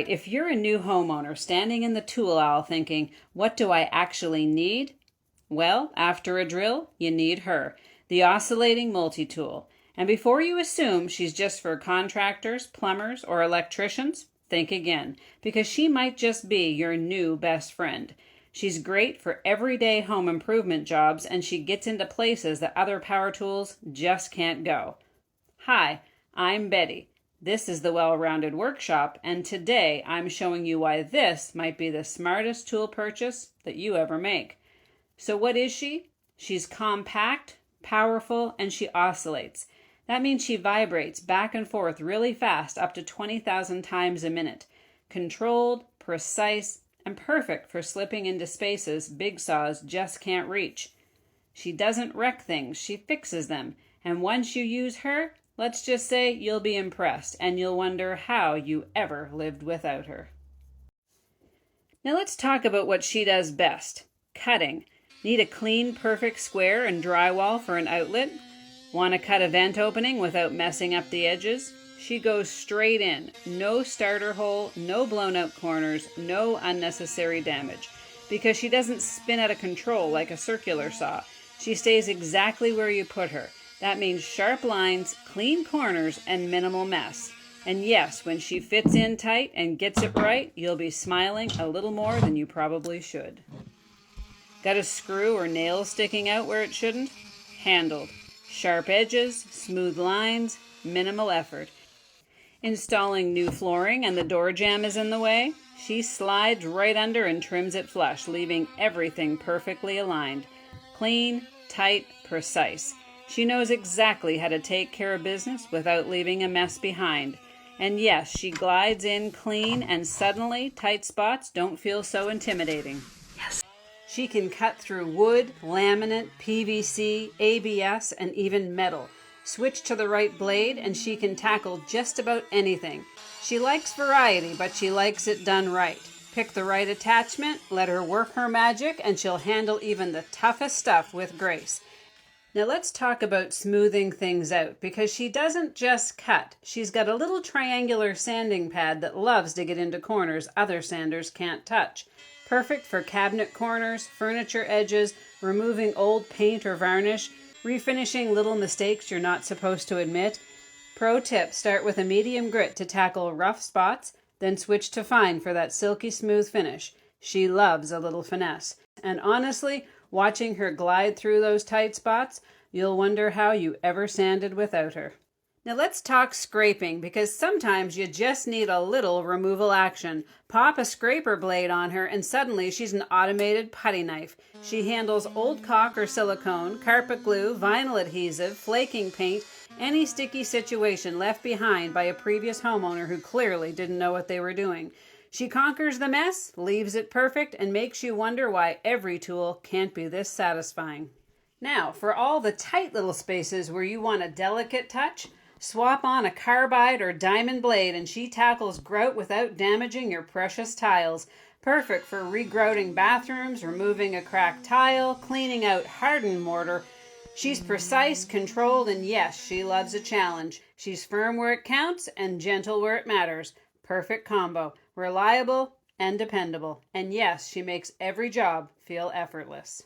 right, if you're a new homeowner standing in the tool aisle thinking, what do I actually need? Well, after a drill, you need her, the Oscillating multi-tool. And before you assume she's just for contractors, plumbers, or electricians, think again, because she might just be your new best friend. She's great for everyday home improvement jobs, and she gets into places that other power tools just can't go. Hi, I'm Betty. This is the Well-Rounded Workshop, and today I'm showing you why this might be the smartest tool purchase that you ever make. So what is she? She's compact, powerful, and she oscillates. That means she vibrates back and forth really fast, up to 20,000 times a minute. Controlled, precise, and perfect for slipping into spaces big saws just can't reach. She doesn't wreck things, she fixes them. And once you use her, let's just say you'll be impressed and you'll wonder how you ever lived without her. Now let's talk about what she does best. Cutting. Need a clean, perfect square and drywall for an outlet? Want to cut a vent opening without messing up the edges? She goes straight in. No starter hole, no blown out corners, no unnecessary damage. Because she doesn't spin out of control like a circular saw. She stays exactly where you put her. That means sharp lines, clean corners, and minimal mess. And yes, when she fits in tight and gets it right, you'll be smiling a little more than you probably should. Got a screw or nail sticking out where it shouldn't? Handled. Sharp edges, smooth lines, minimal effort. Installing new flooring and the door jamb is in the way? She slides right under and trims it flush, leaving everything perfectly aligned. Clean, tight, precise. She knows exactly how to take care of business without leaving a mess behind. And yes, she glides in clean, and suddenly tight spots don't feel so intimidating. She can cut through wood, laminate, PVC, ABS, and even metal. Switch to the right blade and she can tackle just about anything. She likes variety, but she likes it done right. Pick the right attachment, let her work her magic, and she'll handle even the toughest stuff with grace. Now let's talk about smoothing things out, because she doesn't just cut. She's got a little triangular sanding pad that loves to get into corners other sanders can't touch. Perfect for cabinet corners, furniture edges, removing old paint or varnish, refinishing little mistakes you're not supposed to admit. Pro tip, start with a medium grit to tackle rough spots, then switch to fine for that silky smooth finish. She loves a little finesse. And honestly, watching her glide through those tight spots, you'll wonder how you ever sanded without her. Now let's talk scraping, because sometimes you just need a little removal action. Pop a scraper blade on her and suddenly she's an automated putty knife. She handles old caulk or silicone, carpet glue, vinyl adhesive, flaking paint, any sticky situation left behind by a previous homeowner who clearly didn't know what they were doing. She conquers the mess, leaves it perfect, and makes you wonder why every tool can't be this satisfying. Now, for all the tight little spaces where you want a delicate touch, swap on a carbide or diamond blade and she tackles grout without damaging your precious tiles. Perfect for regrouting bathrooms, removing a cracked tile, cleaning out hardened mortar. She's precise, controlled, and yes, she loves a challenge. She's firm where it counts and gentle where it matters. Perfect combo. Reliable and dependable. And yes, she makes every job feel effortless.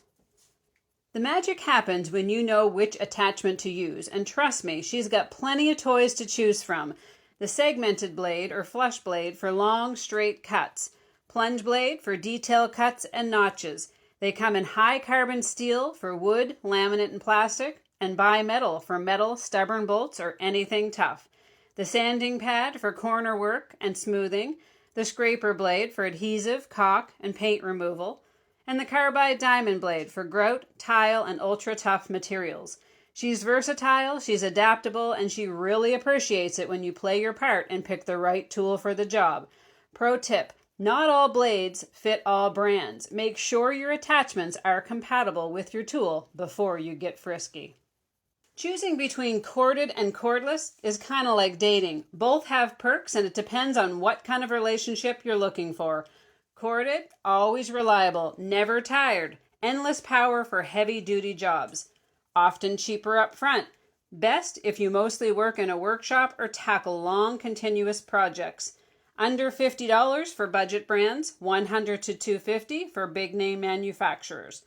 The magic happens when you know which attachment to use, and trust me, she's got plenty of toys to choose from. The segmented blade or flush blade for long, straight cuts. Plunge blade for detail cuts and notches. They come in high carbon steel for wood, laminate, and plastic, and bimetal for metal, stubborn bolts, or anything tough. The sanding pad for corner work and smoothing. The scraper blade for adhesive, caulk, and paint removal. And the carbide diamond blade for grout, tile, and ultra-tough materials. She's versatile, she's adaptable, and she really appreciates it when you play your part and pick the right tool for the job. Pro tip, not all blades fit all brands. Make sure your attachments are compatible with your tool before you get frisky. Choosing between corded and cordless is kind of like dating. Both have perks, and it depends on what kind of relationship you're looking for. Corded, always reliable, never tired, endless power for heavy-duty jobs. Often cheaper up front. Best if you mostly work in a workshop or tackle long, continuous projects. Under $50 for budget brands, $100 to $250 for big name manufacturers.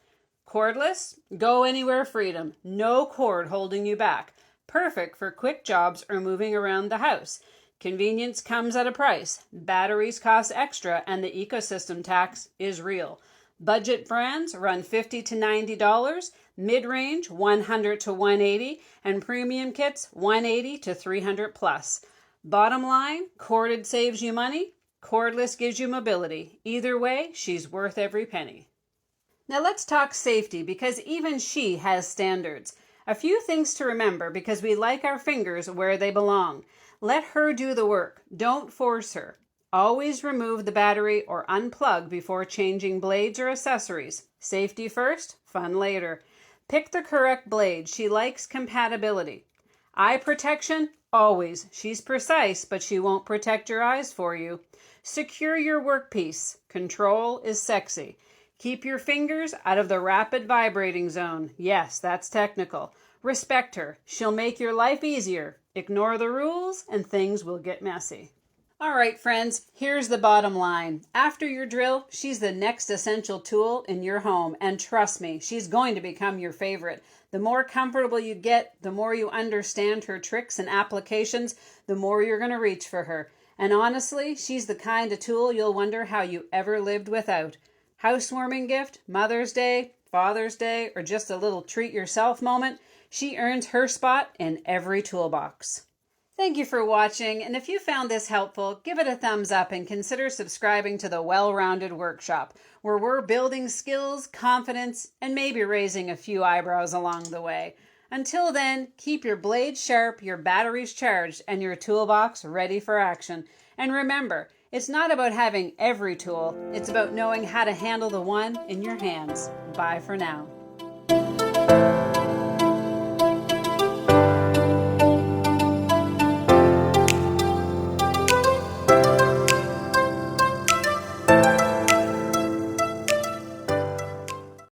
Cordless, go anywhere freedom, no cord holding you back. Perfect for quick jobs or moving around the house. Convenience comes at a price. Batteries cost extra and the ecosystem tax is real. Budget brands run $50 to $90, mid-range $100 to $180, and premium kits $180 to $300 plus. Bottom line, corded saves you money, cordless gives you mobility. Either way, she's worth every penny. Now let's talk safety, because even she has standards. A few things to remember because we like our fingers where they belong. Let her do the work. Don't force her. Always remove the battery or unplug before changing blades or accessories. Safety first, fun later. Pick the correct blade. She likes compatibility. Eye protection, always. She's precise, but she won't protect your eyes for you. Secure your workpiece. Control is sexy. Keep your fingers out of the rapid vibrating zone. Yes, that's technical. Respect her. She'll make your life easier. Ignore the rules and things will get messy. All right, friends, here's the bottom line. After your drill, she's the next essential tool in your home. And trust me, she's going to become your favorite. The more comfortable you get, the more you understand her tricks and applications, the more you're going to reach for her. And honestly, she's the kind of tool you'll wonder how you ever lived without. Housewarming gift, Mother's Day, Father's Day, or just a little treat yourself moment, she earns her spot in every toolbox. Thank you for watching, and if you found this helpful, give it a thumbs up and consider subscribing to the Well-Rounded Workshop, where we're building skills, confidence, and maybe raising a few eyebrows along the way. Until then, keep your blades sharp, your batteries charged, and your toolbox ready for action. And remember, it's not about having every tool, it's about knowing how to handle the one in your hands. Bye for now.